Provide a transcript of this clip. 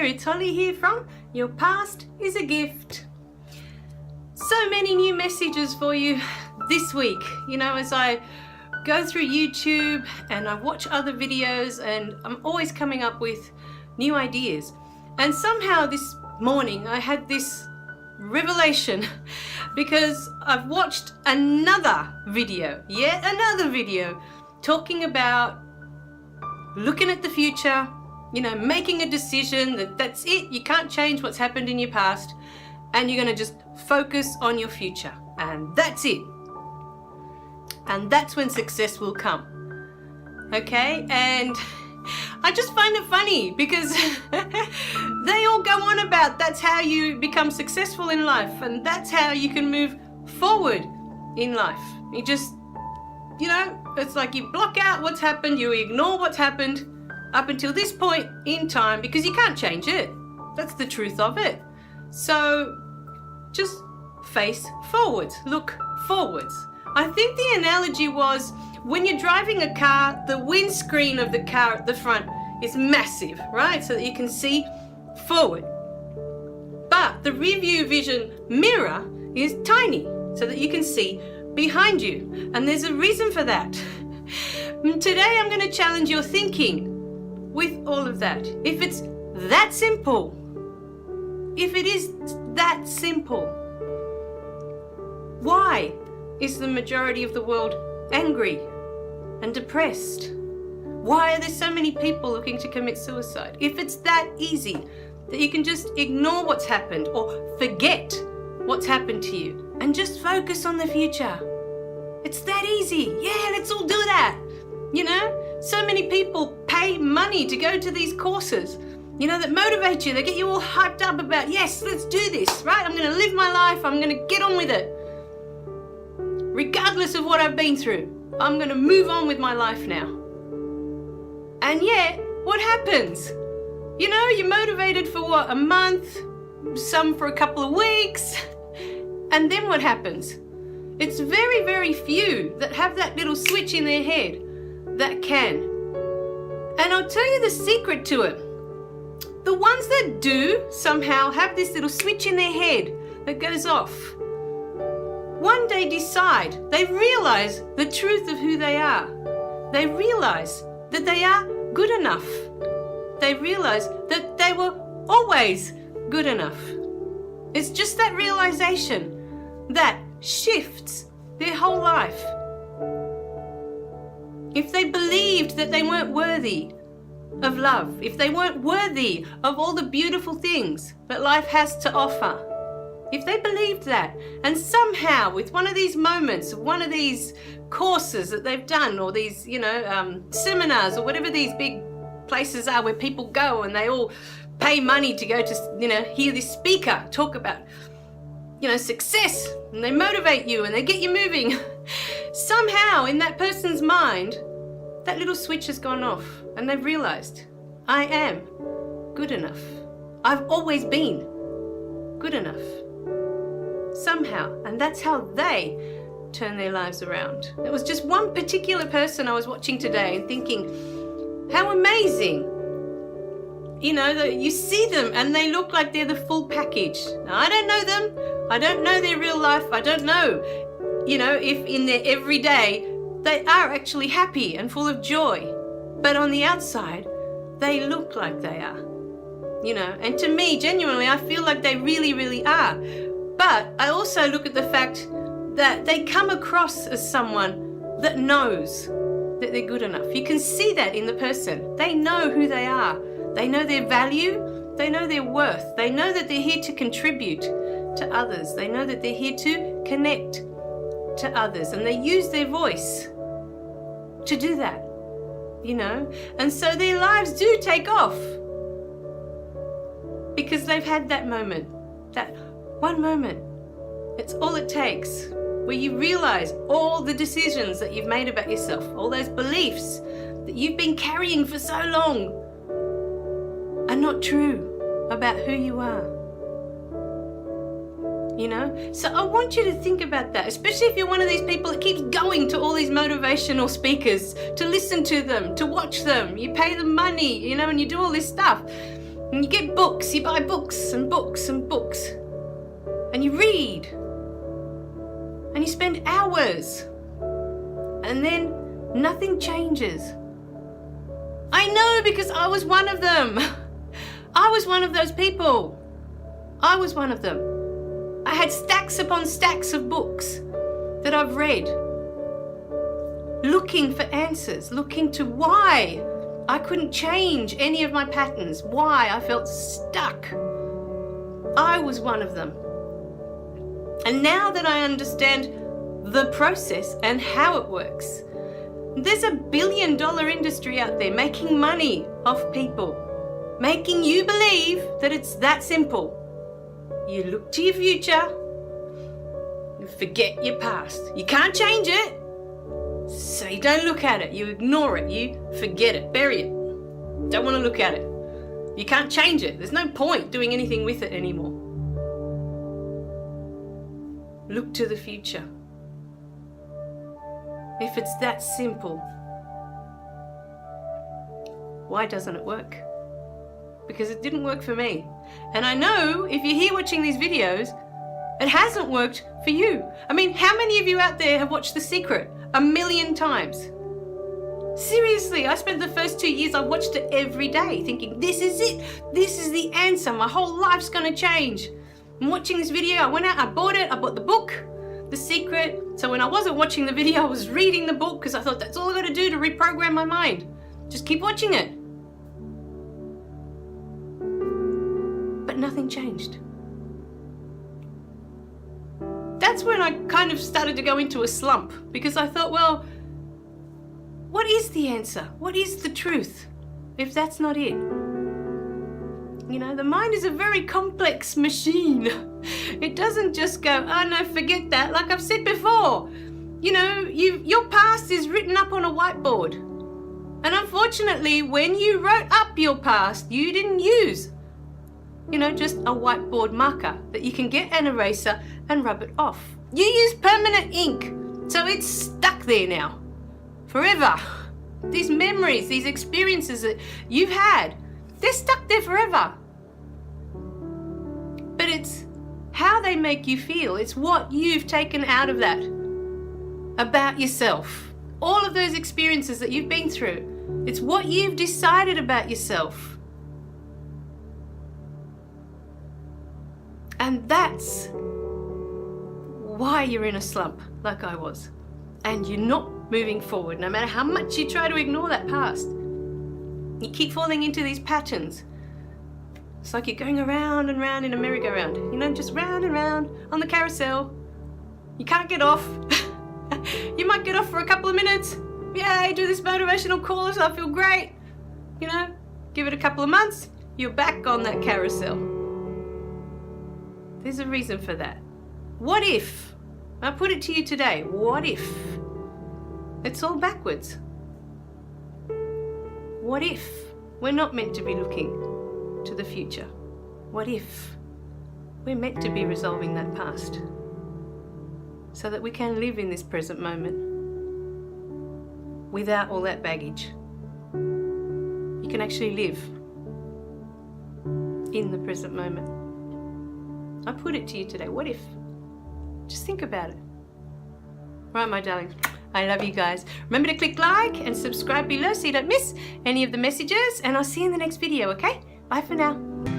it's Holly here from Your Past is a Gift. So many new messages for you this week. You know, as I go through YouTube and I watch other videos, and I'm always coming up with new ideas. And somehow this morning I had this revelation because I've watched another video, yet another video, talking about looking at the future, you know, making a decision that's it, you can't change what's happened in your past, and you're going to just focus on your future, and that's it. And that's when success will come. Okay? And I just find it funny because they all go on about that's how you become successful in life, and that's how you can move forward in life. You just, you know, it's like you block out what's happened, you ignore what's happened up until this point in time because you can't change it. That's the truth of it. So just face forwards, look forwards. I think the analogy was when you're driving a car, the windscreen of the car at the front is massive, right? So that you can see forward. But the rear view vision mirror is tiny so that you can see behind you. And there's a reason for that. Today I'm going to challenge your thinking with all of that. If it's that simple, if it is that simple, why is the majority of the world angry and depressed? Why are there so many people looking to commit suicide? If it's that easy that you can just ignore what's happened or forget what's happened to you and just focus on the future. It's that easy. Yeah, let's all do that. You know, so many people pay money to go to these courses, you know, that motivate you. They get you all hyped up about, yes, let's do this, right? I'm going to live my life. I'm going to get on with it. Regardless of what I've been through, I'm going to move on with my life now. And yet, what happens? You know, you're motivated for what, a month, some for a couple of weeks, and then what happens? It's very, very few that have that little switch in their head that can. And I'll tell you the secret to it. The ones that do somehow have this little switch in their head that goes off, one day decide, they realize the truth of who they are. They realize that they are good enough. They realize that they were always good enough. It's just that realization that shifts their whole life. If they believed that they weren't worthy of love, if they weren't worthy of all the beautiful things that life has to offer, if they believed that, and somehow with one of these moments, one of these courses that they've done, or these, you know, seminars, or whatever these big places are where people go and they all pay money to go to, you know, hear this speaker talk about, you know, success, and they motivate you and they get you moving. Somehow in that person's mind, that little switch has gone off and they've realized, I am good enough. I've always been good enough. Somehow. And that's how they turn their lives around. It was just one particular person I was watching today and thinking, how amazing. You know, that you see them and they look like they're the full package. Now, I don't know them. I don't know their real life. I don't know, you know, if in their everyday they are actually happy and full of joy. But on the outside, they look like they are. You know, and to me, genuinely, I feel like they really, really are. But I also look at the fact that they come across as someone that knows that they're good enough. You can see that in the person. They know who they are. They know their value. They know their worth. They know that they're here to contribute to others. They know that they're here to connect to others. And they use their voice to do that, you know. And so their lives do take off because they've had that moment, that one moment. It's all it takes, where you realize all the decisions that you've made about yourself, all those beliefs that you've been carrying for so long are not true about who you are. You know? So I want you to think about that, especially if you're one of these people that keeps going to all these motivational speakers, to listen to them, to watch them. You pay them money, you know, and you do all this stuff. And you get books, you buy books and books and books. And you read. And you spend hours. And then nothing changes. I know, because I was one of them. I was one of those people. I was one of them. I had stacks upon stacks of books that I've read, looking for answers, looking to why I couldn't change any of my patterns, why I felt stuck. I was one of them. And now that I understand the process and how it works, there's a $1 billion industry out there making money off people, making you believe that it's that simple. You look to your future, you forget your past. You can't change it, so you don't look at it. You ignore it, you forget it, bury it. Don't want to look at it. You can't change it. There's no point doing anything with it anymore. Look to the future. If it's that simple, why doesn't it work? Because it didn't work for me. And I know if you're here watching these videos, it hasn't worked for you. I mean, how many of you out there have watched The Secret 1 million times? Seriously, I spent the first 2 years, I watched it every day thinking, this is it. This is the answer. My whole life's gonna change. I'm watching this video, I went out, I bought it, I bought the book, The Secret. So when I wasn't watching the video, I was reading the book because I thought that's all I gotta do to reprogram my mind. Just keep watching it. But nothing changed. That's when I kind of started to go into a slump, because I thought, well, what is the answer? What is the truth if that's not it? You know, the mind is a very complex machine. It doesn't just go, oh no, forget that. Like I've said before, you know, your past is written up on a whiteboard. And unfortunately, when you wrote up your past, you didn't use, you know, just a whiteboard marker that you can get an eraser and rub it off. You use permanent ink, so it's stuck there now, forever. These memories, these experiences that you've had, they're stuck there forever. But it's how they make you feel. It's what you've taken out of that about yourself. All of those experiences that you've been through, it's what you've decided about yourself. And that's why you're in a slump, like I was. And you're not moving forward, no matter how much you try to ignore that past. You keep falling into these patterns. It's like you're going around and round in a merry-go-round. You know, just round and round on the carousel. You can't get off. You might get off for a couple of minutes. Yay, do this motivational course, I feel great. You know, give it a couple of months, you're back on that carousel. There's a reason for that. What if, I put it to you today, what if it's all backwards? What if we're not meant to be looking to the future? What if we're meant to be resolving that past so that we can live in this present moment without all that baggage? You can actually live in the present moment. I put it to you today, what if? Just think about it. Right, my darlings, I love you guys. Remember to click like and subscribe below so you don't miss any of the messages, and I'll see you in the next video, okay? Bye for now.